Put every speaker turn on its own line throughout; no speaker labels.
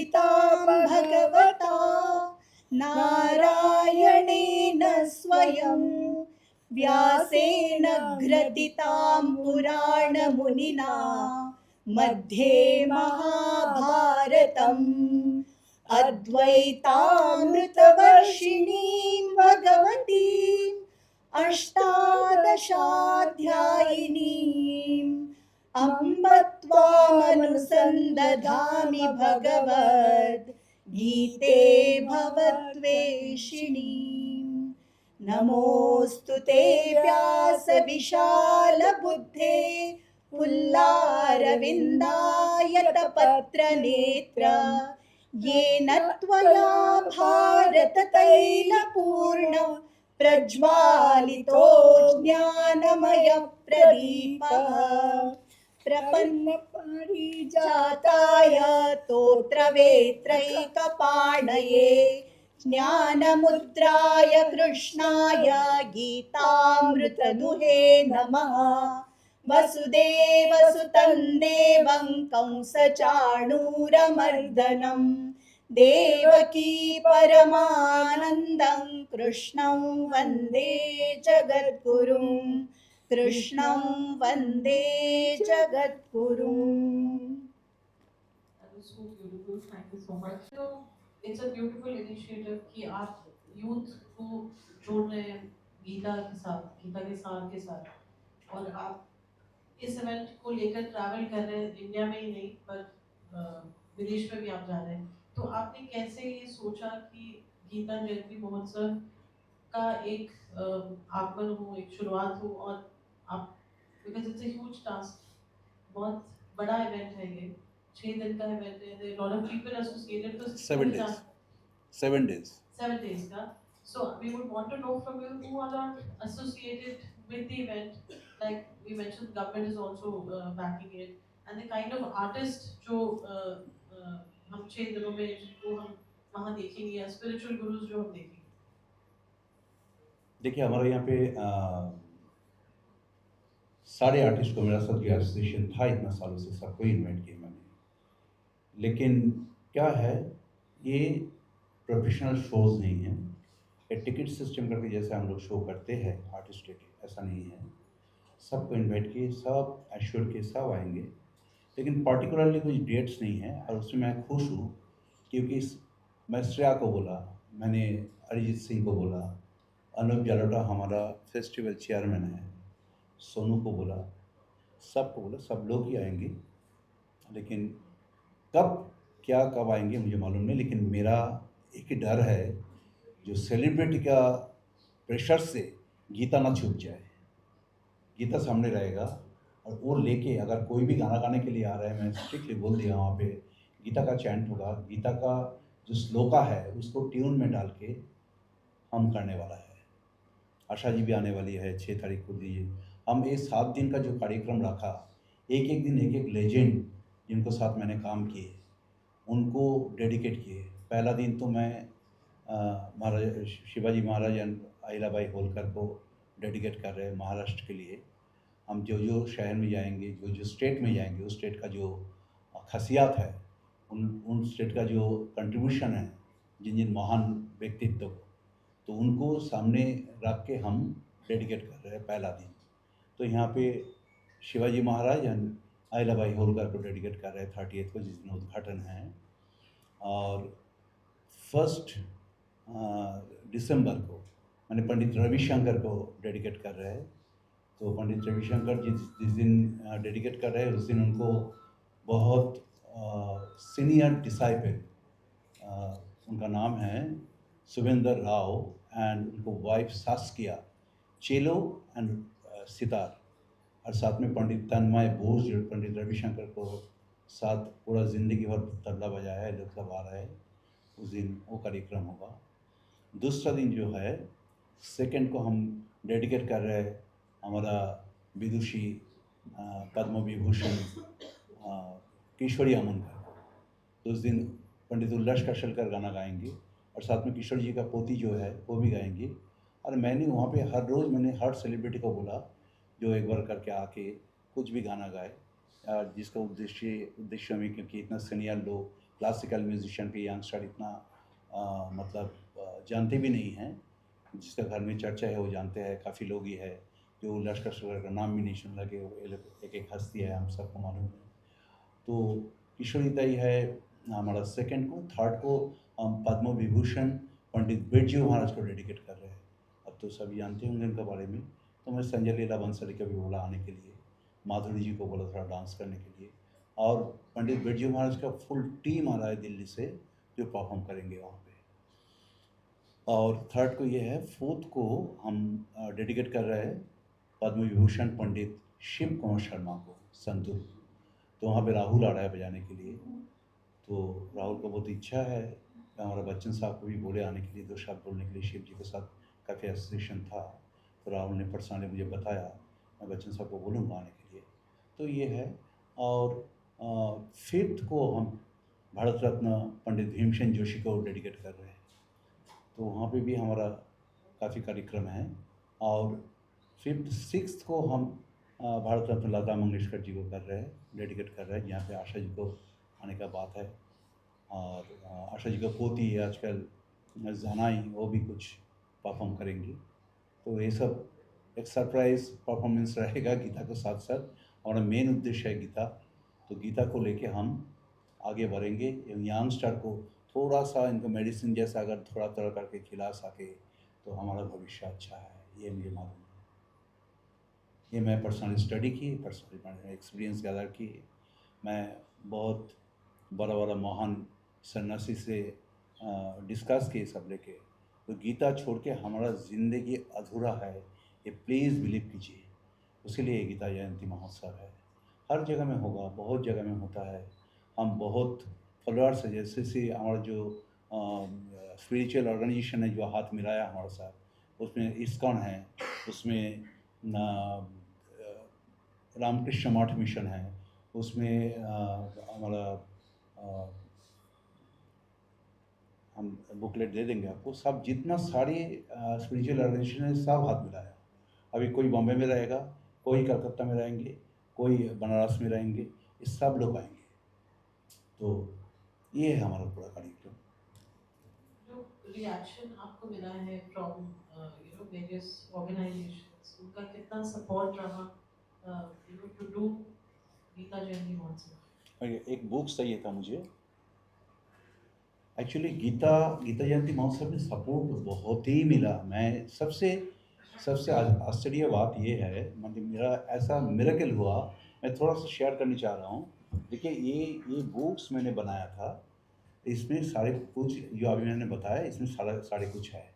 गीतां भगवता नारायणेन स्वयं व्यासेन ग्रथितां पुराणमुनिना मध्ये महाभारतम् अद्वैतामृतवर्षिणीं भगवतीम् अष्टादशाध्यायिनीम् अम्ब त्वामनुसन्दधामि भगवद् गीते भवद्वेषिणीम् नमोऽस्तु ते व्यासविशालबुद्धे पुल्लारविन्दायतपत्रनेत्र येन त्वया भारततैलपूर्ण प्रज्वालितो ज्ञानमयप्रदीपः प्रपन्नपारिजाताय तोत्रवेत्रैकपाणये ज्ञानमुद्राय कृष्णाय गीतामृतदुहे नमः। वसुदेवसुतं देवं कंसचाणूरमर्दनं देवकी परमानन्दं कृष्णं वन्दे जगद्गुरुं कृष्णं वन्दे जगद्गुरुम्।
That was so beautiful. Thank you so much. So it's a beautiful initiative कि आप youth को जोड़ रहे हैं गीता के साथ, गीता के सार के साथ, और आप इस इवेंट को लेकर ट्रैवल कर रहे हैं, इंडिया में ही नहीं पर विदेश में भी आप जा रहे हैं। तो आपने कैसे ये सोचा कि गीता जयंती महोत्सव का एक आगमन हो, एक शुरुआत हो, और आप because it's a huge task, बहुत बड़ा इवेंट है ये, 6 दिन का इवेंट है, there are a lot of people associated, तो
7 days. 7 days.
7 days का. So we would want to know from you who all are associated with the event. Like we mentioned, government is also backing it, and the kind of artist जो हम 6 दिनों में जिनको हम वहाँ देखेंगे, या spiritual gurus जो हम देखेंगे.
देखिए हमारे यहाँ पे 8.5 को मेरा साथ जो एसोसिएशन था इतना सालों से, सबको इन्वाइट किया मैंने। लेकिन क्या है, ये प्रोफेशनल शोज नहीं है, ये टिकट सिस्टम करके जैसे हम लोग शो करते हैं आर्टिस्ट के, ऐसा नहीं है। सबको इन्वाइट किए, सब एश्योर के सब आएंगे, लेकिन पर्टिकुलरली कुछ डेट्स नहीं है। और उसमें मैं खुश हूँ क्योंकि मैं श्रेया को बोला, मैंने अरिजीत सिंह को बोला, अनूप जालोटा हमारा फेस्टिवल चेयरमैन है, सोनू को बोला, सबको बोला, सब लोग ही आएंगे। लेकिन कब क्या कब आएंगे मुझे मालूम नहीं, लेकिन मेरा एक ही डर है जो सेलिब्रिटी का प्रेशर से गीता ना छूट जाए। गीता सामने रहेगा और वो लेके अगर कोई भी गाना गाने के लिए आ रहा है, मैं स्ट्रिक्टली बोल दिया वहाँ पे गीता का चैंट होगा, गीता का जो श्लोका है उसको ट्यून में डाल के हम करने वाला है। आशा जी भी आने वाली है 6 तारीख को। दीजिए हम ये 7 दिन का जो कार्यक्रम रखा, एक एक दिन एक एक लेजेंड जिनको साथ मैंने काम किए उनको डेडिकेट किए। पहला दिन तो मैं महाराज शिवाजी महाराज एंड अहिल्याबाई होलकर को डेडिकेट कर रहे हैं महाराष्ट्र के लिए। हम जो जो शहर में जाएंगे, जो जो स्टेट में जाएंगे, उस स्टेट का जो खासियत है, उन स्टेट का जो कंट्रीब्यूशन है, जिन जिन महान व्यक्तित्व को, तो उनको सामने रख के हम डेडिकेट कर रहे हैं पहला दिन। तो यहाँ पे शिवाजी महाराज एंड अहिल्याबाई होलकर को डेडिकेट कर रहे हैं 30th को, जिस दिन उद्घाटन है। और 1 दिसंबर को मैंने पंडित रविशंकर को डेडिकेट कर रहे हैं। तो पंडित रविशंकर जिस दिन डेडिकेट कर रहे हैं, उस दिन उनको बहुत सीनियर डिसाइपल, उनका नाम है सुवेंद्र राव, एंड उनको वाइफ सास्किया, चेलो एंड सितार, और साथ में पंडित तन्मय बोस जो पंडित रविशंकर को साथ पूरा ज़िंदगी भर तबला बजाया है, लोग सब आ रहे हैं। उस दिन वो कार्यक्रम होगा। दूसरा दिन जो है 2 को हम डेडिकेट कर रहे हैं हमारा विदुषी पद्म विभूषण किशोरी अमन का। तो उस दिन पंडित उल्लास कशलकर गाना गाएंगे और साथ में किशोर जी का पोती जो है वो भी गाएंगे। और मैंने वहाँ पे हर रोज़ मैंने हर सेलिब्रिटी को बोला जो एक बार करके आके कुछ भी गाना गाए, जिसका उद्देश्य में, क्योंकि इतना सीनियर लोग क्लासिकल म्यूजिशियन पे यंगस्टर इतना मतलब जानते भी नहीं हैं। जिसका घर में चर्चा है वो जानते हैं, काफ़ी लोग ही है जो लश्कर सुगर का नाम भी नहीं सुन लगे, वो एक एक हस्ती है, हम सबको मालूम है। तो किशोरी दाई है हमारा सेकंड को। थर्ड को हम पद्म विभूषण पंडित बिरजू महाराज को डेडिकेट कर रहे हैं। अब तो सभी जानते होंगे उनके बारे में। तो मैं संजय लीला बंसली का भी बोला आने के लिए, माधुरी जी को बोला थोड़ा डांस करने के लिए, और पंडित बिरजू महाराज का फुल टीम आ रहा है दिल्ली से जो परफॉर्म करेंगे वहाँ पे। और थर्ड को ये है, फोर्थ को हम डेडिकेट कर रहे हैं पद्म विभूषण पंडित शिव कुमार शर्मा को, संतूर। तो वहाँ पे राहुल आ रहा है बजाने के लिए। तो राहुल को बहुत इच्छा है, हमारा बच्चन साहब को भी बोले आने के लिए, 2 शब्द बोलने के लिए। शिव जी के साथ काफ़ी एसोसिएशन था, तो राहुल ने पर्सनली मुझे बताया, मैं बच्चन साहब को बोलूँगा आने के लिए। तो ये है। और फिफ्थ को हम भारत रत्न पंडित भीमसेन जोशी को डेडिकेट कर रहे हैं। तो वहाँ पे भी हमारा काफ़ी कार्यक्रम है। और फिफ्थ सिक्स्थ को हम भारत रत्न लता मंगेशकर जी को कर रहे हैं, डेडिकेट कर रहे हैं, जहाँ पे आशा जी को आने का बात है। और आशा जी का पोती है आजकल जनाई, वो भी कुछ परफॉर्म करेंगी। तो ये सब एक सरप्राइज परफॉर्मेंस रहेगा गीता के साथ साथ। हमारा मेन उद्देश्य है गीता, तो गीता को लेके हम आगे बढ़ेंगे। यंगस्टर को थोड़ा सा इनको मेडिसिन जैसा अगर थोड़ा थोड़ा करके खिला सके तो हमारा भविष्य अच्छा है, ये मुझे मालूम है। ये मैं पर्सनली स्टडी की, पर्सनली एक्सपीरियंस गैदर की। मैं बहुत बड़ा बड़ा महान सन्यासी से डिस्कस किए सब लेके। तो गीता छोड़ के हमारा ज़िंदगी अधूरा है, ये प्लीज़ बिलीव कीजिए। उसके लिए गीता जयंती महोत्सव है, हर जगह में होगा, बहुत जगह में होता है। हम बहुत फॉलोअर्स है, जैसे से हमारा जो स्पिरिचुअल ऑर्गेनाइजेशन है जो हाथ मिलाया हमारे साथ, उसमें इस्कॉन है, उसमें रामकृष्ण मठ मिशन है, उसमें हमारा हम बुकलेट दे देंगे आपको। सब जितना सारे स्पिरिचुअल ऑर्गेनाइजेशन है सब हाथ मिलाया। अभी कोई बॉम्बे में रहेगा, कोई कलकत्ता में रहेंगे, कोई बनारस में रहेंगे, ये सब लोग आएंगे। तो ये है हमारा पूरा कार्यक्रम।
जो रिएक्शन आपको मिला है फ्रॉम वेरियस ऑर्गेनाइजेशंस, उनका कितना सपोर्ट रहा टू डू गीता जयंती महोत्सव?
और एक बुक चाहिए था मुझे एक्चुअली। गीता जयंती महोत्सव में सपोर्ट बहुत ही मिला। मैं सबसे आश्चर्य बात ये है, मतलब मेरा ऐसा मिरेकल हुआ, मैं थोड़ा सा शेयर करना चाह रहा हूँ। देखिए ये बुक्स मैंने बनाया था, इसमें सारे कुछ जो अभी मैंने बताया, इसमें सारे कुछ है।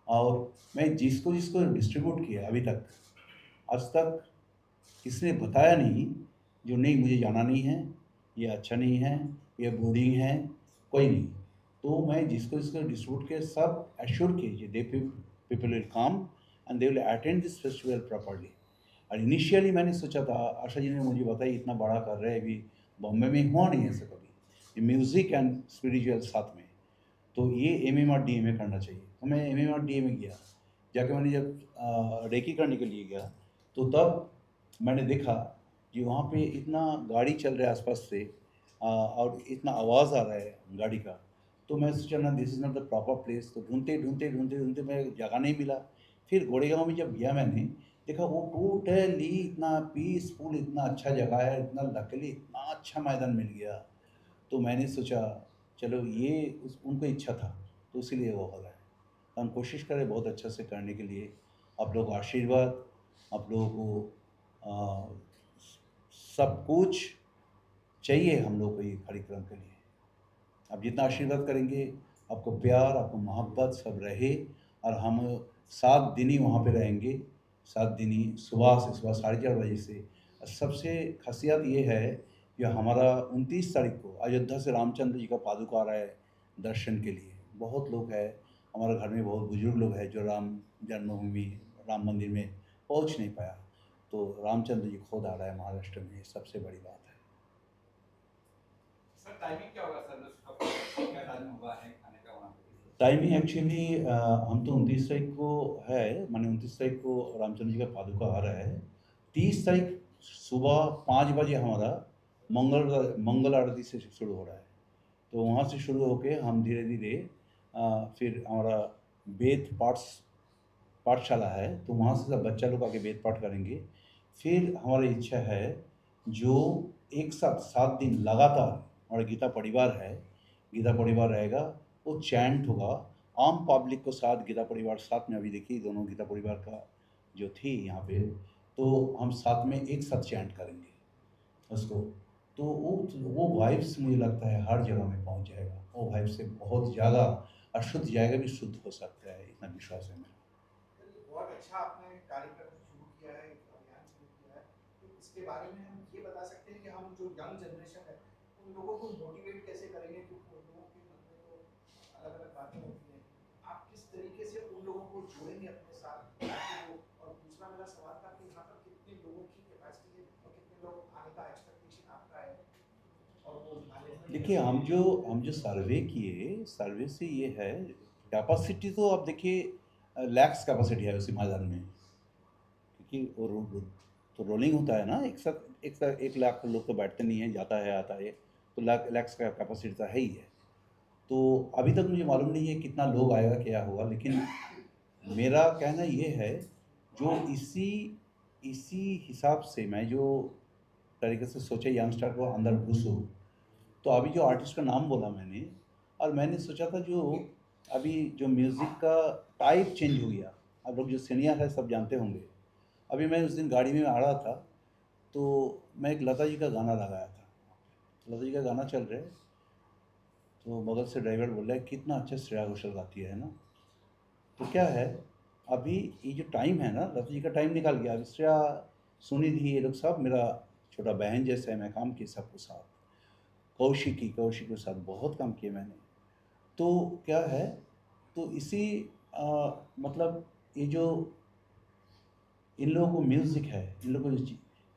और मैं जिसको डिस्ट्रीब्यूट किया अभी तक, आज तक किसी ने बताया नहीं जो नहीं मुझे जाना नहीं है, ये अच्छा नहीं है, ये बोरिंग है, कोई नहीं। तो मैं जिसको डिस्ट्रीब्यूट किया सब एश्योर कीजिए they people will come and they will attend this festival properly. और इनिशियली मैंने सोचा था, आशा जी ने मुझे बताया इतना बड़ा कर रहे हैं, अभी बॉम्बे में हुआ नहीं ऐसा कभी, ये म्यूज़िक एंड स्पिरिचुअल साथ में। तो ये MMR DMA करना चाहिए। तो मैं MMR DMA गया, जाके मैंने जब रेकी करने के लिए गया, तो तब मैंने देखा कि वहाँ पे इतना गाड़ी चल रहा है आसपास से और इतना आवाज़ आ रहा है गाड़ी का। तो मैं सोचा ना this is not the proper place. तो ढूंढते मैं जगह नहीं मिला। फिर गोरेगांव में जब गया मैंने देखा वो टोटली इतना पीसफुल, इतना अच्छा जगह है, इतना लकली, इतना अच्छा मैदान मिल गया। तो मैंने सोचा चलो ये उनको इच्छा था तो इसीलिए वो हो रहा है। हम कोशिश करें बहुत अच्छा से करने के लिए। आप लोग आशीर्वाद, आप लोगों को सब कुछ चाहिए हम लोग को ये कार्यक्रम के लिए। आप जितना आशीर्वाद करेंगे, आपको प्यार, आपको मोहब्बत सब रहे। और हम 7 दिन ही वहाँ पे रहेंगे, 7 दिन ही, सुबह से सुबह 4:30 से। और सबसे खासियत ये है कि हमारा 29 तारीख को अयोध्या से रामचंद्र जी का पादुका आ रहा है दर्शन के लिए। बहुत लोग हैं, हमारे घर में बहुत बुजुर्ग लोग हैं जो राम जन्मभूमि राम मंदिर में पहुँच नहीं पाया। तो रामचंद्र जी खुद आ रहा है महाराष्ट्र में, ये सबसे बड़ी बात है।
सर टाइमिंग क्या होगा सर, उसका क्या टाइम होगा है खाने का वहाँ पे?
टाइमिंग एक्चुअली हम तो 29 तारीख को है, माने 29 तारीख को रामचंद्र जी का पादुका आ रहा है। 30 तारीख सुबह 5 बजे हमारा मंगल आरती से शुरू हो रहा है। तो वहाँ से शुरू होके हम धीरे धीरे फिर हमारा वेद पाठशाला है, तो वहाँ से सब बच्चा लोग आके वेद पाठ करेंगे। फिर हमारी इच्छा है जो एक साथ 7 दिन लगातार हमारा गीता परिवार है, गीता परिवार रहेगा, वो चैंट होगा आम पब्लिक को साथ। गीता परिवार साथ में अभी देखिए दोनों गीता परिवार का जो थी यहाँ पे, तो हम साथ में एक साथ चैंट करेंगे उसको। तो वो वाइब्स मुझे लगता है हर जगह में पहुँच जाएगा। वो वाइब से बहुत ज़्यादा अशुद्ध जाएगा भी शुद्ध हो सकता है, इतना विश्वास है मेरा।
बहुत अच्छा आपने कार्यक्रम शुरू किया है, एक अभियान शुरू किया है। तो इसके बारे में हम ये बता सकते हैं कि हम जो यंग जनरेशन है उन लोगों को मोटिवेट कैसे करेंगे, क्योंकि उन लोगों के मन में तो अलग अलग बातें होती हैं। आप किस तरीके से उन लोगों को जोड़ेंगे अपने साथ ताकि वो। और दूसरा मेरा सवाल था कि यहाँ पर कितने लोगों की कैपेसिटी है और कितने लोग आने का एक्सपेक्टेशन आपका है और वो मैनेजमेंट।
देखिए हम जो सर्वे किए, सर्वे से ये है कैपेसिटी तो आप देखिए लैक्स कैपेसिटी है उसी मैदान में, क्योंकि तो रोलिंग होता है ना, एक साथ 1 लाख लोग तो बैठते नहीं हैं, जाता है आता है, तो लैक्स का कैपेसिटी तो है ही है। तो अभी तक मुझे मालूम नहीं है कितना लोग आएगा क्या होगा, लेकिन मेरा कहना ये है जो इसी हिसाब से मैं जो तरीके से सोचा यंगस्टर को अंदर घुसूँ। तो अभी जो आर्टिस्ट का नाम बोला मैंने, और मैंने सोचा था जो अभी जो म्यूज़िक का टाइप चेंज हो गया। आप लोग जो सीनियर है सब जानते होंगे। अभी मैं उस दिन गाड़ी में आ रहा था, तो मैं एक लता जी का गाना लगाया था। लता जी का गाना चल रहा है, तो बगल से ड्राइवर बोल रहा है कितना अच्छा श्रेया घोषाल गाती है ना। तो क्या है, अभी ये जो टाइम है ना, लता जी का टाइम निकल गया। अभी श्रेया, सुनिधि, ये लोग सब मेरा छोटा बहन जैसे है, मैं काम किए सबको साथ। कौशिकी के साथ बहुत काम किए मैंने। तो क्या है, तो इसी मतलब ये जो इन लोगों को म्यूज़िक है, इन लोगों को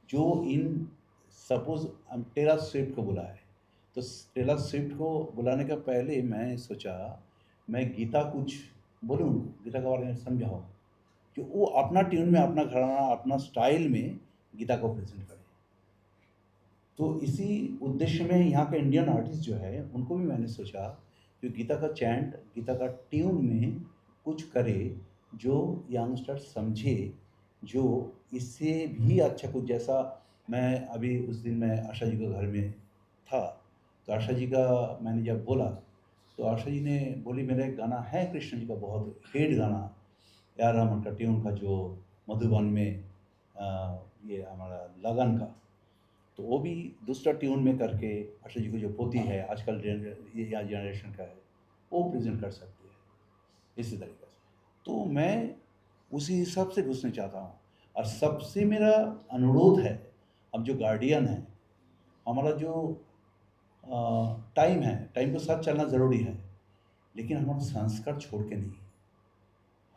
जो इन सपोज़ हम टेलर स्विफ्ट को बुलाए, तो टेलर स्विफ्ट को बुलाने का पहले मैं सोचा मैं गीता कुछ बोलूँ, गीता के बारे में समझाऊँ, कि वो अपना ट्यून में, अपना घराना, अपना स्टाइल में गीता को प्रेज़ेंट करे। तो इसी उद्देश्य में यहाँ के इंडियन आर्टिस्ट जो है उनको भी मैंने सोचा कि गीता का चैंट, गीता का ट्यून में कुछ करे जो यंगस्टर समझे, जो इससे भी अच्छा कुछ। जैसा मैं अभी उस दिन मैं आशा जी के घर में था, तो आशा जी का मैंने जब बोला, तो आशा जी ने बोली मेरा एक गाना है कृष्ण जी का बहुत हिट गाना, यार रामन का ट्यून का, जो मधुबन में ये हमारा लगन का, तो वो भी दूसरा ट्यून में करके आशा जी को जो पोती है आजकल ये जनरेशन का है, वो प्रेजेंट कर सकती है इसी तरीके से। तो मैं उसी हिसाब से घुसना चाहता हूँ। और सबसे मेरा अनुरोध है, अब जो गार्डियन है, हमारा जो टाइम है, टाइम के साथ चलना ज़रूरी है, लेकिन हमारा संस्कार छोड़ के नहीं।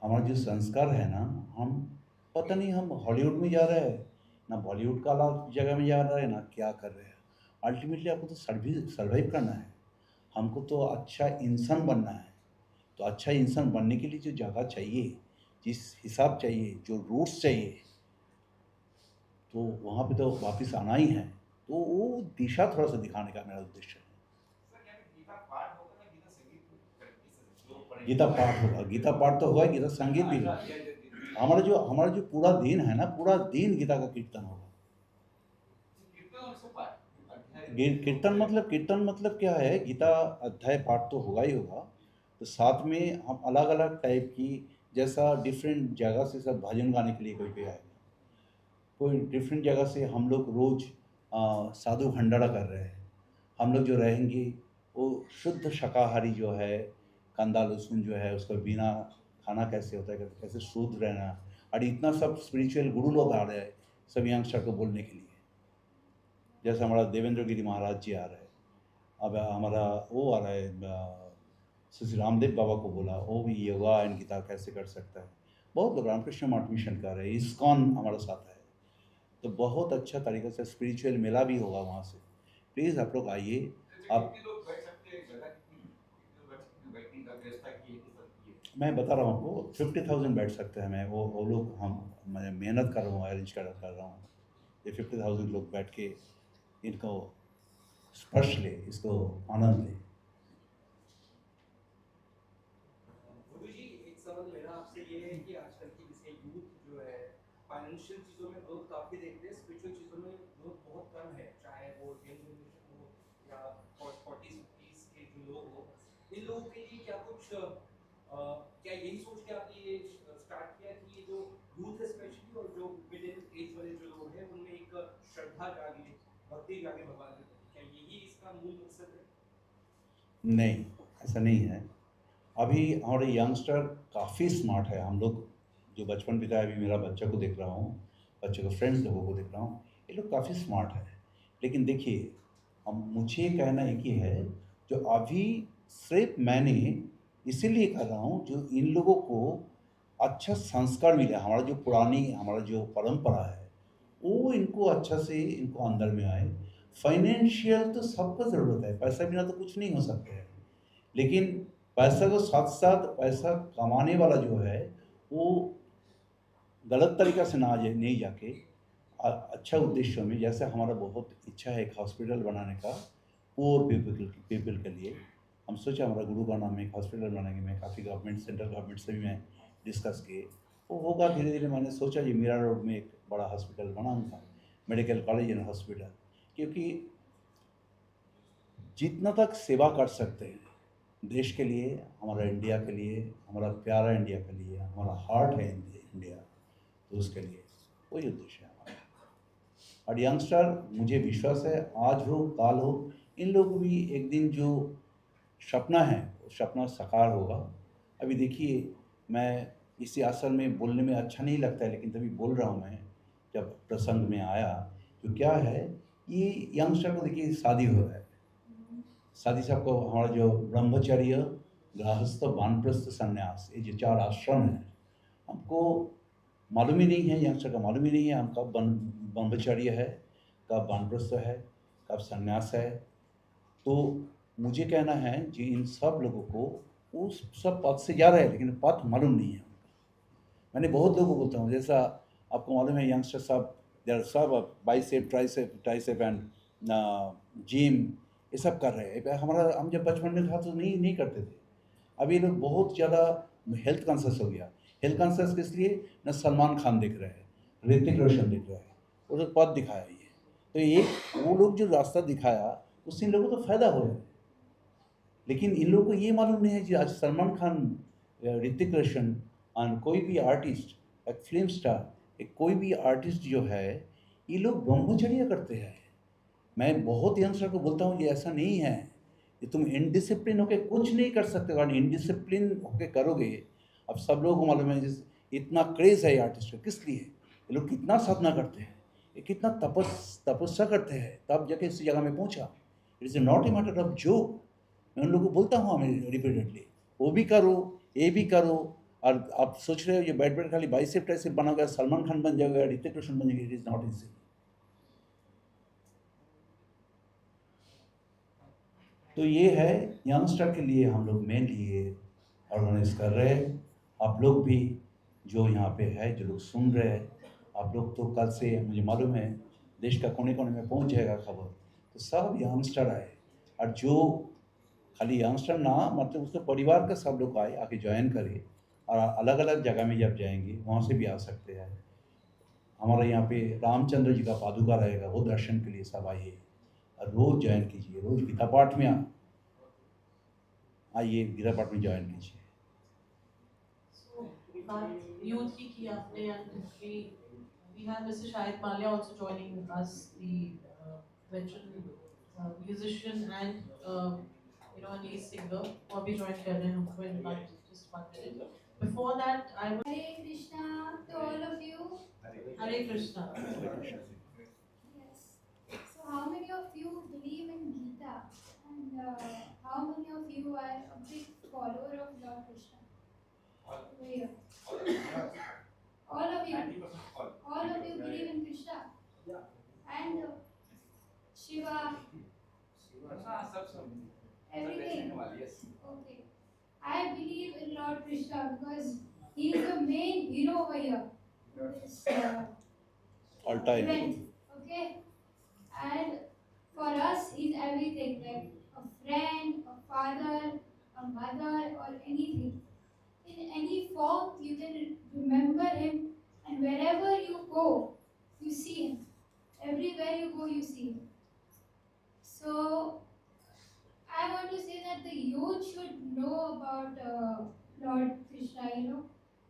हमारा जो संस्कार है ना, हम पता नहीं हम हॉलीवुड में जा रहे हैं ना, बॉलीवुड का अलग जगह में जा रहे हैं ना, क्या कर रहे हैं। अल्टीमेटली आपको तो सर्वाइव करना है, हमको तो अच्छा इंसान बनना है। तो अच्छा इंसान बनने के लिए जो जगह चाहिए, जिस हिसाब चाहिए, जो रूट्स चाहिए, तो वहाँ पे तो वापस आना ही है। तो वो दिशा थोड़ा सा दिखाने का मेरा उद्देश्य है।
सर क्या गीता पाठ होगा या गीता संगीत होगा?
गीता पाठ होगा, गीता पाठ तो होगा, गीता संगीत भी होगा। हमारा जो पूरा दिन है ना, पूरा दिन गीता का कीर्तन होगा। कीर्तन मतलब क्या है, गीता अध्याय पाठ तो होगा ही होगा, तो साथ में हम अलग अलग टाइप की, जैसा डिफरेंट जगह से सब भजन गाने के लिए कोई आएगा, कोई डिफरेंट जगह से। हम लोग रोज़ साधु भंडारा कर रहे हैं। हम लोग जो रहेंगे वो शुद्ध शाकाहारी जो है, कंदा लहसुन जो है उसका बिना खाना कैसे होता है, कैसे शुद्ध रहना। और इतना सब स्पिरिचुअल गुरु लोग आ रहे हैं सब यंगस्टर को बोलने के लिए। जैसे हमारा देवेंद्र गिरी महाराज जी आ रहे हैं, अब हमारा वो आ रहा है श्री रामदेव बाबा को बोला, वो भी योगा एंड गीता कैसे कर सकता है। बहुत लोग रामकृष्ण मठ मिशन कर रहे हैं, इस्कॉन हमारे साथ है। तो बहुत अच्छा तरीके से स्पिरिचुअल मेला भी होगा वहाँ से। प्लीज़ आप लोग आइए। आप मैं बता रहा हूँ आपको 50,000 बैठ सकते हैं। मैं वो लोग मैं मेहनत कर रहा हूँ, अरेंज कर रहा हूँ। ये 50,000 लोग बैठ के इनको स्पर्श ले, इसको आनंद ले।
एक सवाल मेरा आपसे ये है कि आजकल की जैसे यूथ जो है फाइनेंशियल चीज़ों में ग्रोथ काफ़ी देखते हैं, स्पिरिचुअल चीज़ों में ग्रोथ बहुत कम है, चाहे वो यंग जनरेशन हो या 40s 50s के जो लोग हो। इन लोगों के लिए क्या कुछ क्या यही सोच के आपने ये स्टार्ट किया कि ये जो यूथ है स्पेशली और जो मिडिल एज वाले जो लोग हैं उनमें एक श्रद्धा जागे, भक्ति जागे भगवान के प्रति, क्या यही इसका मूल मकसद है?
नहीं, ऐसा नहीं है। अभी हमारे यंगस्टर काफ़ी स्मार्ट है। हम लोग जो बचपन बिताया, अभी मेरा बच्चा को देख रहा हूँ, बच्चे के फ्रेंड्स लोगों को देख रहा हूँ, ये लोग काफ़ी स्मार्ट है। लेकिन देखिए, हम मुझे कहना एक ही है, जो अभी सिर्फ मैंने इसीलिए कर रहा हूँ जो इन लोगों को अच्छा संस्कार मिले। हमारा जो पुरानी हमारा जो परंपरा है वो इनको अच्छा से इनको अंदर में आए। फाइनेंशियल तो सबको ज़रूरत है, पैसा बिना तो कुछ नहीं हो सकता है। लेकिन पैसा के साथ साथ पैसा कमाने वाला जो है वो गलत तरीक़ा से ना आ जाए, नहीं जाके अच्छा उद्देश्यों में, जैसे हमारा बहुत इच्छा है एक हॉस्पिटल बनाने का पुअर पीपल के लिए। हम सोचा हमारा गुरुग्राम में एक हॉस्पिटल बनाएंगे। मैं काफ़ी गवर्नमेंट सेंट्रल गवर्नमेंट से भी मैं डिस्कस किए, वो होगा धीरे धीरे। मैंने सोचा ये मीरा रोड में एक बड़ा हॉस्पिटल बनाऊंगा, मेडिकल कॉलेज एंड हॉस्पिटल, क्योंकि जितना तक सेवा कर सकते हैं देश के लिए, हमारा इंडिया के लिए, हमारा प्यारा इंडिया के लिए, हमारा हार्ट है इंडिया, तो उसके लिए वही उद्देश्य है हमारा। और यंगस्टर, मुझे विश्वास है आज हो काल हो, इन लोगों को भी एक दिन जो सपना है वो सपना साकार होगा। अभी देखिए, मैं इसी आसन में बोलने में अच्छा नहीं लगता है, लेकिन तभी बोल रहा हूँ मैं, जब प्रसंग में आया। जो क्या है, ये यंगस्टर को देखिए शादी हो रहा है, साथ ही साथ को हमारा जो ब्रह्मचर्य, गृहस्थ, वानप्रस्थ, संन्यास, ये जो 4 आश्रम हैं, हमको मालूम ही नहीं है, यंगस्टर का मालूम ही नहीं है हम कब ब्रह्मचर्य है, कब वानप्रस्थ है, कब संन्यास है। तो मुझे कहना है कि इन सब लोगों को उस सब पथ से जा रहे हैं, लेकिन पथ मालूम नहीं है उनका। मैंने बहुत लोगों को बोलता हूँ, जैसा आपको मालूम है यंगस्टर सब देर सब बाइसेप ट्राइसेप एंड जिम ये सब कर रहे हैं। हमारा हम जब बचपन में था तो नहीं नहीं करते थे। अभी ये लोग बहुत ज़्यादा हेल्थ कॉन्शियस हो गया। हेल्थ कॉन्शियस किस लिए? न सलमान खान दिख रहे हैं, ऋतिक रोशन दिख रहा है, वो तो पथ दिखाया ये। तो एक वो लोग जो रास्ता दिखाया उससे इन लोगों को फ़ायदा हो रहा है। लेकिन इन लोगों को ये मालूम नहीं है कि आज सलमान खान, ऋतिक रोशन और कोई भी आर्टिस्ट, एक फिल्म स्टार, एक कोई भी आर्टिस्ट जो है, ये लोग ब्रह्मचर्य करते हैं। मैं बहुत यंगस्टर को बोलता हूँ ये ऐसा नहीं है कि तुम इनडिसिप्लिन होकर कुछ नहीं कर सकते। अगर इनडिसिप्लिन होकर करोगे, अब सब लोगों को मालूम है जिस इतना क्रेज़ है आर्टिस्ट का, किस लिए ये लोग कितना साधना करते हैं, ये कितना तपस्या करते हैं, तब जाके इस जगह में पहुँचा। It is not a matter of joke. मैं उन लोगों को बोलता हूँ हमें रिपीटेडली, वो भी करो, ये भी करो। और आप सोच रहे हो ये बैठ बैठ खाली बाइसेप ट्राइसेप बनाओगे, सलमान खान बन जाएगा, ऋतिक रोशन बन जाएगा, इट इज़ नॉट ईजी। तो ये है यंगस्टर के लिए हम लोग मेनली ये ऑर्गेनाइज कर रहे हैं। आप लोग भी जो यहाँ पे है, जो लोग सुन रहे हैं, आप लोग तो कल से मुझे मालूम है देश का कोने कोने में पहुँच जाएगा खबर, तो सब यंगस्टर आए। और जो खाली यंगस्टर ना, मतलब उसके परिवार का सब लोग आए, आके ज्वाइन करें। और अलग अलग जगह में जब जाएंगे वहाँ से भी आ सकते हैं। हमारा यहाँ पे रामचंद्र जी का पादुका रहेगा, वो दर्शन के लिए सब आइए और रोज़ ज्वाइन कीजिए। रोज़ गीता पाठ में आइए, गीता पाठ में ज्वाइन कीजिए।
So, बात youth की आपने, and we have Mr. Shahid Malia also joining us, the veteran musician and an ace singer, वो भी join कर रहे हैं हमको in just 1 minute. Before that, I would
Hare Krishna to all of you.
Hare Krishna.
Yes. So, how many of you believe in Gita? And how many of you are a big follower of Lord Krishna? Over here. All of you.
90% all.
All of you believe in Krishna. And Shiva.
हाँ, सब
Everything.
yes.
Okay. I believe in Lord Krishna because he is the main hero over here. In this
All time.
event. Okay. And for us, he's everything, like a friend, a father, a mother, or anything. In any form you can remember him, and wherever you go, you see him. Everywhere you go, you see him. So I want to say that the youth should know about Lord Krishna,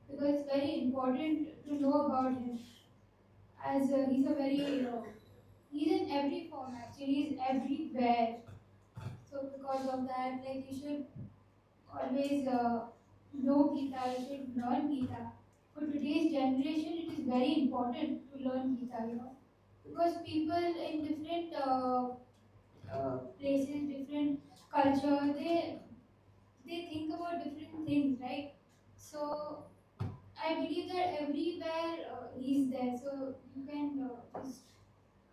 because it's very important to know about him. As he's a very, he's in every form actually, he's everywhere. So because of that, like you should always know Gita, you should learn Gita. For today's generation, it is very important to learn Gita, because people in different places, different culture, they think about different things, right? So I believe that everywhere he's there, so you can just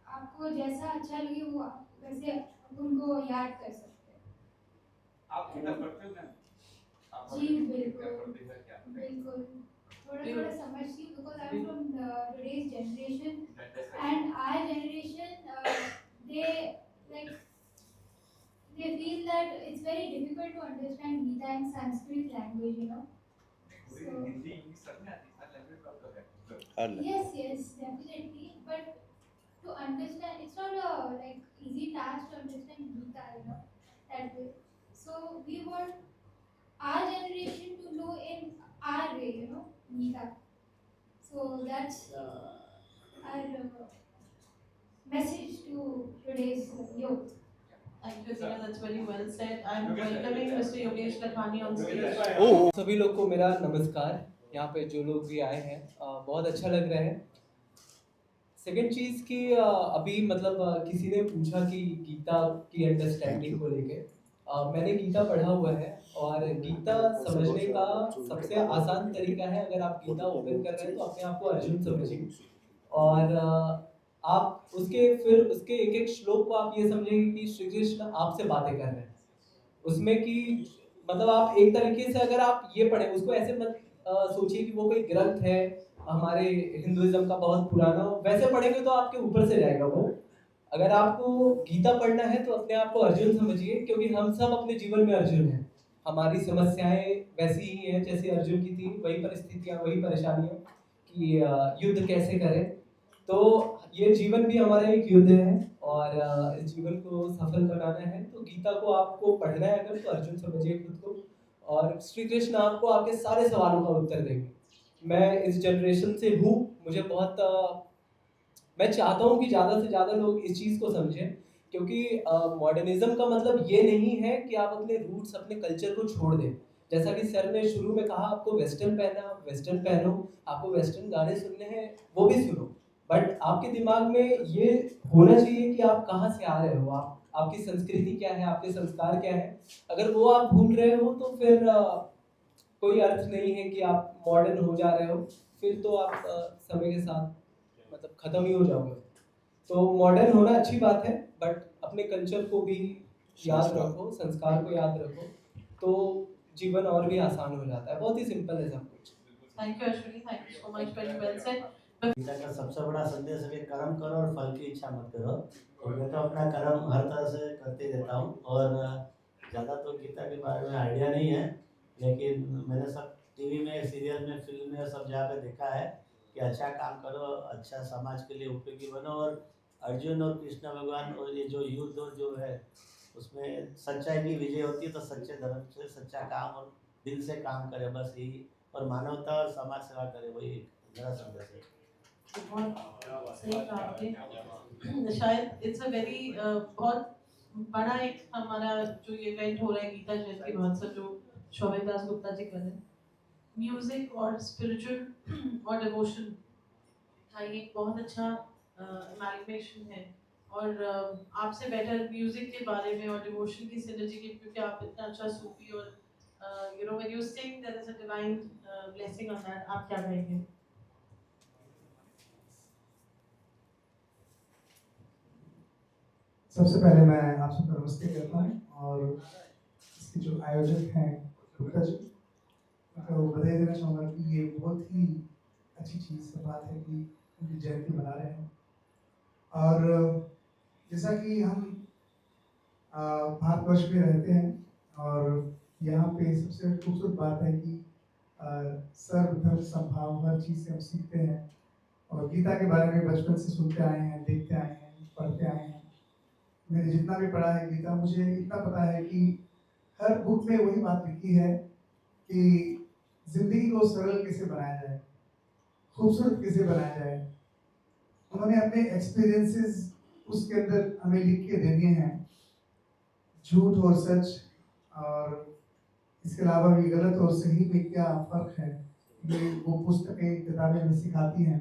आपको जैसा अच्छा लगे वो आप वैसे आप उनको याद कर सकते हैं।
आप गीता पढ़ते हो मैम? आप
जी
गीता
बिल्कुल
पढ़ते हो क्या?
बिल्कुल थोड़ा थोड़ा समझती हूँ because I'm from today's generation and our generation they like they feel that it's very difficult to understand Gita in Sanskrit language,
पूरी
So-
हिंदी इंग्लिश सब में आती है, हर लैंग्वेज में आपका है।
हर language
Yes, definitely. But to understand, it's not a like easy task to understand Gita, that way. So we want our generation to know in our way, Gita. So that's our message to today's youth.
Thank you, Zina. That's very well said. I'm welcoming Mr. Yogesh Lakhani on stage.
ओह
सभी लोग को मेरा नमस्कार। यहाँ पे जो लोग भी आए हैं बहुत अच्छा लग रहा है। सेकंड चीज़ कि अभी मतलब किसी ने पूछा कि गीता की अंडरस्टैंडिंग को लेके मैंने गीता पढ़ा हुआ है और गीता समझने का सबसे आसान तरीका है, अगर आप गीता ओपन कर रहे हैं तो अपने आप को अर्जुन समझिए और आप फिर उसके एक एक श्लोक को आप ये समझेंगे कि श्री कृष्ण आपसे बातें कर रहे हैं उसमें कि मतलब आप एक तरीके से अगर आप ये पढ़ें उसको ऐसे मत सोचिए कि वो कोई ग्रंथ है हमारे हिंदुइज्म का बहुत पुराना, वैसे पढ़ेंगे तो आपके ऊपर से जाएगा वो। अगर आपको गीता पढ़ना है तो अपने आप को अर्जुन समझिए, क्योंकि हम सब अपने जीवन में अर्जुन हैं। हमारी समस्याएं वैसी ही हैं जैसे अर्जुन की थी, वही परिस्थितियां वही परेशानियां कि युद्ध कैसे करें। तो ये जीवन भी हमारा एक युद्ध है और इस जीवन को सफल बनाना है तो गीता को आपको पढ़ना है अगर तो अर्जुन समझिए खुद को, और श्री कृष्ण आपको आपके सारे सवालों का उत्तर देंगे। मैं इस जनरेशन से हूँ, मुझे बहुत मैं चाहता हूँ कि ज़्यादा से ज़्यादा लोग इस चीज़ को समझें, क्योंकि मॉडर्निज्म का मतलब ये नहीं है कि आप अपने रूट्स अपने कल्चर को छोड़ दें। जैसा कि सर ने शुरू में कहा आपको वेस्टर्न पहना वेस्टर्न पहनो, आपको वेस्टर्न गाने सुनने हैं वो भी सुनो, बट आपके दिमाग में ये होना चाहिए कि आप कहाँ से आ रहे हो, आपकी संस्कृति क्या है, आपके संस्कार क्या है। अगर वो आप भूल रहे हो तो फिर कोई अर्थ नहीं है कि आप मॉडर्न हो जा रहे हो, फिर तो आप समय के साथ मतलब ख़त्म ही हो जाओगे। तो मॉडर्न होना अच्छी बात है, बट अपने कल्चर को भी याद रखो, संस्कार को याद रखो, तो जीवन और भी आसान हो जाता है। बहुत ही सिंपल है सब कुछ।
Thank you, Ashwini. Thank you so much. Very well said.
Gita का सबसे बड़ा संदेश है कि कर्म करो और फल की इच्छा मत करो। तो मैं तो अपना कर्म हर तरह से करते रहता हूँ और ज़्यादा तो गीता के बारे में आइडिया नहीं है, लेकिन मैंने सब टीवी में, सीरियल में, फिल्म में सब जहाँ पे देखा है कि अच्छा काम करो, अच्छा समाज के लिए उपयोगी बनो। और अर्जुन और कृष्ण भगवान और ये जो युद्ध और जो है उसमें सच्चाई की विजय होती है, तो सच्चे धर्म से सच्चा काम और दिल से काम करे, बस यही, और मानवता और समाज सेवा करे, वही मेरा संदेश है।
बहुत सही कहा आपने। शायद इट्स अ वेरी बहुत बड़ा एक हमारा जो ये इवेंट हो रहा है गीता जयंती महोत्सव जो शोभित दास गुप्ता जी कर रहे हैं, म्यूजिक और स्पिरिचुअल और डिवोशन का ये एक बहुत अच्छा एमालगमेशन है। और आपसे बेटर म्यूजिक के बारे में और डिवोशन की सिनर्जी के, क्योंकि आप इतना अच्छा सूफी और when you sing there is a divine blessing on that, आप क्या कहेंगे?
सबसे पहले मैं आप सबका नमस्ते करता हूँ और इसके जो आयोजक हैं गुप्ता जी, उनको बधाई देना चाहूँगा कि ये बहुत ही अच्छी चीज़ बात है कि उनकी जयंती मना रहे हैं। और जैसा कि हम भारतवर्ष में रहते हैं और यहाँ पे सबसे खूबसूरत बात है कि सर्व धर्म संभाव हर चीज़ से हम सीखते हैं और गीता के बारे में बचपन से सुनते आए हैं, देखते आए हैं, पढ़ते आए हैं। मैंने जितना भी पढ़ा है गीता, मुझे इतना पता है कि हर बुक में वही बात लिखी है कि जिंदगी को सरल कैसे बनाया जाए, खूबसूरत कैसे बनाया जाए। उन्होंने अपने एक्सपीरियंसेस उसके अंदर हमें लिख के दे दिए हैं, झूठ और सच, और इसके अलावा भी गलत और सही में क्या फर्क है, ये वो पुस्तकें किताबें हमें सिखाती हैं।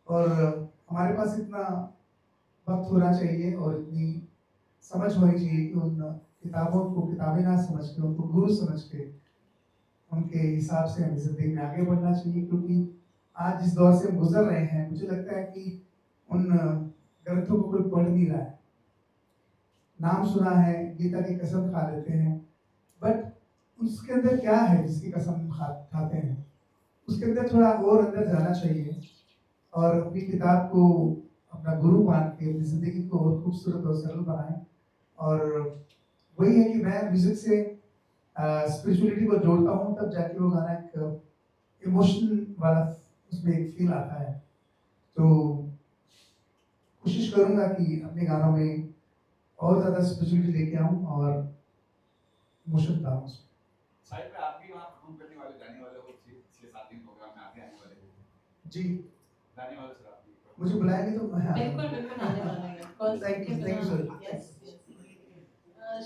और हमारे पास इतना वक्त होना चाहिए और इतनी समझ होनी चाहिए कि उन किताबों को किताबें ना समझ के उनको गुरु समझ के उनके हिसाब से हमें जिंदगी में आगे बढ़ना चाहिए। क्योंकि आज जिस दौर से हम गुजर रहे हैं, मुझे लगता है कि उन ग्रंथों को कोई पढ़ नहीं रहा है। नाम सुना है, गीता की कसम खा लेते हैं, बट उसके अंदर क्या है जिसकी कसम खाते हैं? उसके अंदर थोड़ा और अंदर जाना चाहिए और अपनी किताब को अपना गुरु मान के अपनी जिंदगी को और खूबसूरत और सरल बनाएं। और वही है कि मैं म्यूजिक से स्पिरिचुअलिटी को जोड़ता हूँ, तब जाके वो गाना एक इमोशन वाला उसमें एक फील आता है। तो कोशिश करूंगा कि अपने गानों में और ज़्यादा स्पिरिचुअलिटी लेके आऊँ और इमोशन लाऊं उसमें।
साइड में आप भी वहाँ परफॉर्म करने वाले, गाने वाले हो, 6-7 दिन प्रोग्राम में आने वाले हो
जी,
गाने वाले सर आप भी
मुझे बुलाएंगे तो मैं
बिल्कुल बिल्कुल आने वाले हैं। First
थैंक यू
के बिना
सर।
yes, yes.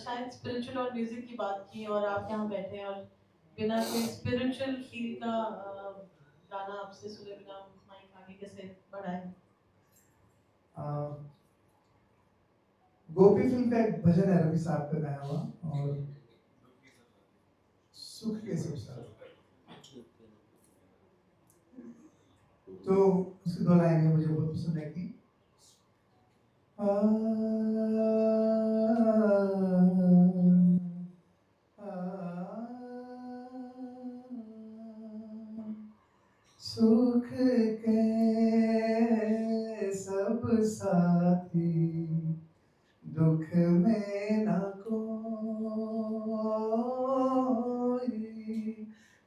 शायद स्पिरिचुअल और म्यूजिक की बात की और आप यहाँ बैठे हैं और बिना कोई स्पिरिचुअल फील का गाना आपसे सुने बिना माइक आगे कैसे बढ़ाएं?
गोपी फिल्म का एक भजन है रवि साहब का गाया हुआ, और सुख के सब साथ, तो उसकी 2 लाइनें मुझे बहुत पसंद है कि सुख के सब साथी दुख में न कोई,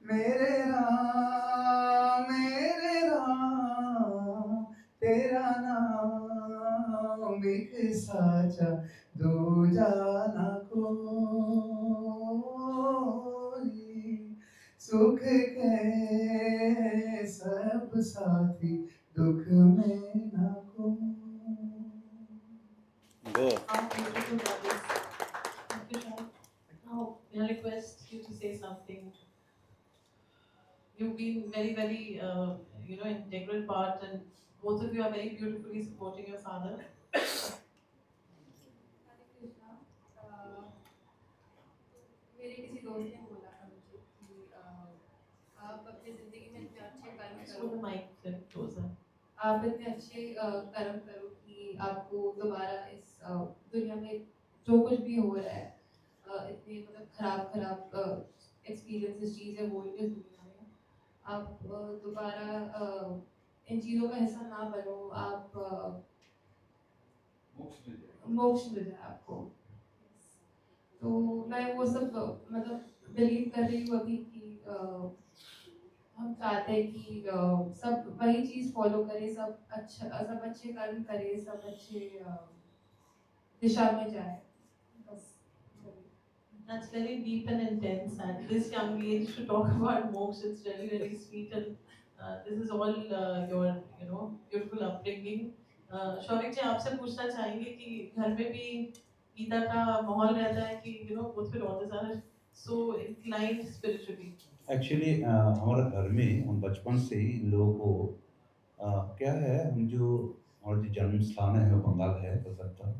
मेरे राम तेरा नाम एक साचा दूजा न कोई, सुख के सब साथी दुख में न कोई।
How beautiful that is. Thank you, Shah. Now, may I request you to say something? You've been very, integral part, and both of you are very beautifully supporting your father.
हरे कृष्णा। मेरे किसी दोस्त ने बोला था मुझे कि आप अपनी ज़िंदगी में इतने अच्छे कर्म
So
करो,
the mic is closer.
आप इतने अच्छे कर्म करो कि आपको दोबारा इस दुनिया में जो कुछ भी हो रहा है, इतने मतलब खराब एक्सपीरियंसेस चीज़ें हो रही है दुनिया में, आप दोबारा इन चीज़ों का हिस्सा ना बनो, आप मोक्ष मिल जाए आपको। तो मैं वो सब मतलब बिलीव कर रही हूँ अभी कि हम चाहते हैं कि सब वही चीज़ फॉलो करें, सब अच्छे कर्म करें, सब अच्छे दिशा में जाए, बस।
That's very deep and intense. At this young age, to talk about moksha, it's really sweet, and this is all your, beautiful upbringing. Showik जी आपसे पूछना चाहेंगे कि घर में भी गीता का माहौल रहता है कि both your daughters are so inclined spiritually.
Actually हमारे घर में हम बचपन से ही इन लोगों को क्या है, हम जो हमारा जो जन्म स्थान है वो बंगाल है, कलकत्ता।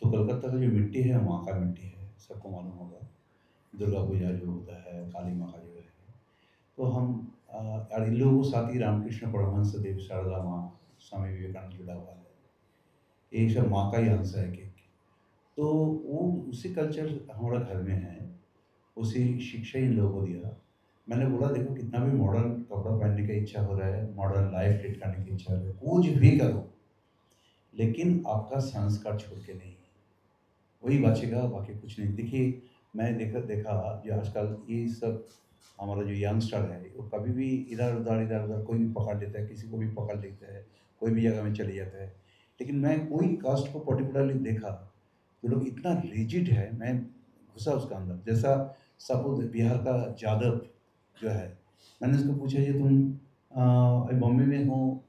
तो कलकत्ता का जो मिट्टी है वहाँ का मिट्टी है, सबको मालूम होगा। दुर्गा पूजा जो होता है, काली माँ का जो है, तो हम और इन लोगों के साथ ही रामकृष्ण परमहंस देव शारदा माँ, स्वामी विवेकानंद जुड़ा हुआ है। ये सब माँ का ही अंश है कि तो वो उसी कल्चर हमारा घर में है, उसी शिक्षा इन लोगों को दिया। मैंने बोला देखो कितना भी मॉडर्न कपड़ा पहनने की इच्छा हो रहा है, मॉडर्न लाइफ लीड करने की इच्छा हो रही है, कुछ भी करो, लेकिन आपका संस्कार छोड़ के नहीं, वही बचेगा, बाकी कुछ नहीं। देखिए मैं देखा जो आजकल ये सब हमारा जो यंगस्टर है वो कभी भी इधर उधर कोई भी पकड़ लेता है, किसी को भी पकड़ लेता है, कोई भी जगह में चले जाता है। लेकिन मैं कोई कास्ट को पर्टिकुलरली देखा तो लोग इतना रिजिड है, मैं घुसा उसका अंदर। जैसा सपोज बिहार का जादव जो है, मैंने उसको पूछा कि तुम अभी बॉम्बे में हो,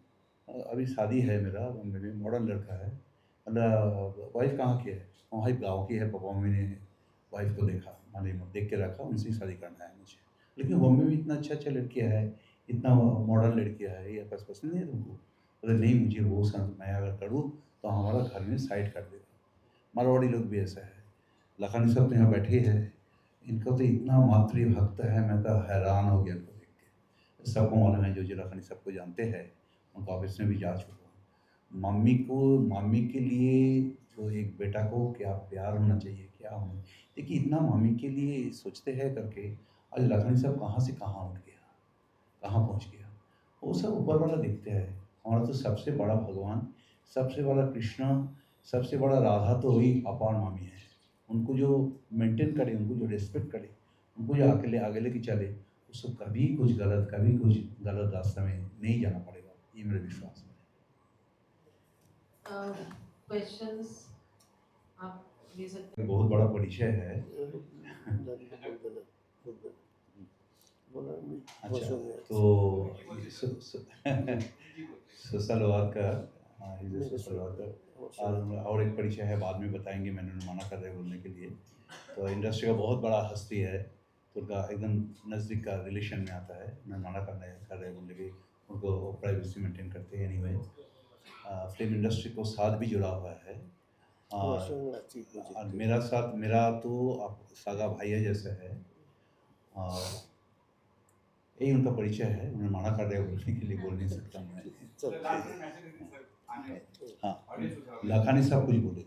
अभी शादी है मेरा बॉम्बे में, मॉडर्न लड़का है, वाइफ कहाँ की है? वाइफ गाँव की है, पापा मम्मी ने वाइफ को देखा, मैंने देख के रखा, उनसे ही शादी करना है मुझे। लेकिन बॉम्बे में इतना अच्छा लड़कियाँ है, इतना मॉडर्न लड़कियाँ है, ये बस पसंद नहीं है तुमको? बोले नहीं, मुझे वो मैं अगर करूँ तो हमारा घर में साइड कर देगा। मारवाड़ी लोग भी ऐसा है। लखानी साहब तो यहाँ बैठे हैं, इनका तो इतना मातृभक्त है, मैं तो हैरान हो गया इनको देख के। सबको मालूम है, जो लखानी साहब को जानते हैं उनका ऑफिस में भी जा चुका हूँ। मम्मी के लिए जो एक बेटा को क्या प्यार होना चाहिए, क्या होना, देखिए इतना मम्मी के लिए सोचते हैं करके आज लखानी साहब कहाँ से कहाँ उठ गया, कहाँ पहुँच गया, वो सब ऊपर वाला देखते हैं। हमारा तो सबसे बड़ा भगवान, सबसे बड़ा कृष्ण, सबसे बड़ा राधा तो वही अपार मामी है। उनको जो मेंटेन करे, उनको जो रिस्पेक्ट करे, उनको जो आगे लेके चले, उसको कभी कुछ गलत रास्ते में नहीं जाना पड़ेगा, ये मेरा विश्वास है।
क्वेश्चंस आप ले सकते
बहुत बड़ा परिचय है। अच्छा, तो सोशल वर्कर, सोशल वर्कर और एक परिचय है, बाद में बताएंगे, मैंने उन्हें मना कर रहे बोलने के लिए। तो इंडस्ट्री का बहुत बड़ा हस्ती है, तो उनका एकदम नज़दीक का रिलेशन में आता है, मैं मना कर रहे बोलने के, उनको प्राइवेसी मेंटेन करते हैं। एनीवे, फिल्म इंडस्ट्री को साथ भी जुड़ा हुआ है, और मेरा तो आप सगा भाई जैसा है, और यही उनका परिचय है। उन्हें मना कर रहे बोलने के लिए, बोल नहीं सकता मैं। हाँ, लखानी साहब कुछ बोले,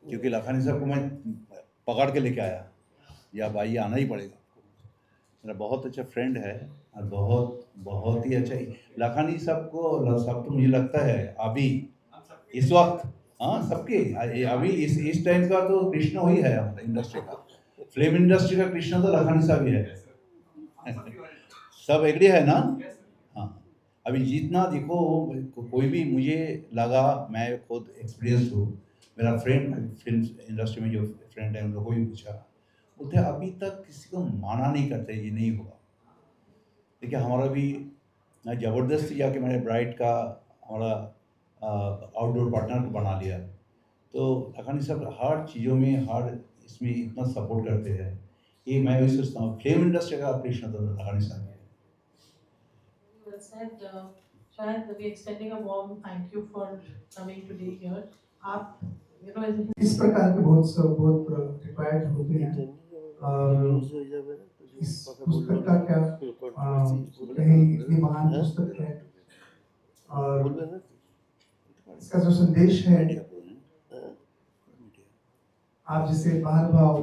क्योंकि लखानी साहब को मैं पकड़ के लेके आया, या भाई आना ही पड़ेगा आपको। मेरा बहुत अच्छा फ्रेंड है, और बहुत ही अच्छा लखानी साहब को, सब तो मुझे लगता है अभी इस वक्त, हाँ सबके अभी इस टाइम का तो कृष्ण वही है हमारा इंडस्ट्री का, फिल्म इंडस्ट्री का कृष्ण तो लखानी साहब ही है। सब एग्री है ना? हाँ, अभी जितना देखो, कोई भी मुझे लगा, मैं खुद एक्सपीरियंस हूँ, मेरा फ्रेंड फिल्म इंडस्ट्री में जो फ्रेंड है उन लोगों को भी पूछा, बोलते अभी तक किसी को माना नहीं करते, ये नहीं होगा। देखिए हमारा भी ज़बरदस्ती जाके मैंने ब्राइड का हमारा आउटडोर पार्टनर बना लिया, तो लखानी साहब हर चीज़ों में, हर इसमें इतना सपोर्ट करते हैं। ये मैं भी सोचता हूँ फिल्म इंडस्ट्री का कृष्ण तो लखानी साहब है।
Well said. Shahid, we extending a warm thank you for coming today here. आप, you know,
इस प्रकार के बहुत रिक्वायर्ड होते हैं, और इस पुस्तक का क्या कहीं इतनी महान पुस्तक है, और इसका जो संदेश है, आप जिसे बाहर भाव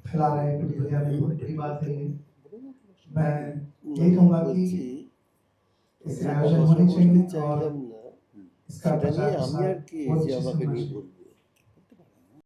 फैला रहे हैं पूरी दुनिया में, बहुत बड़ी बात है ये। मैं यही कहूँगा कि इसके आयोजन होने चाहिए, और इसका प्रचार प्रसार बहुत अच्छे से होना चाहिए।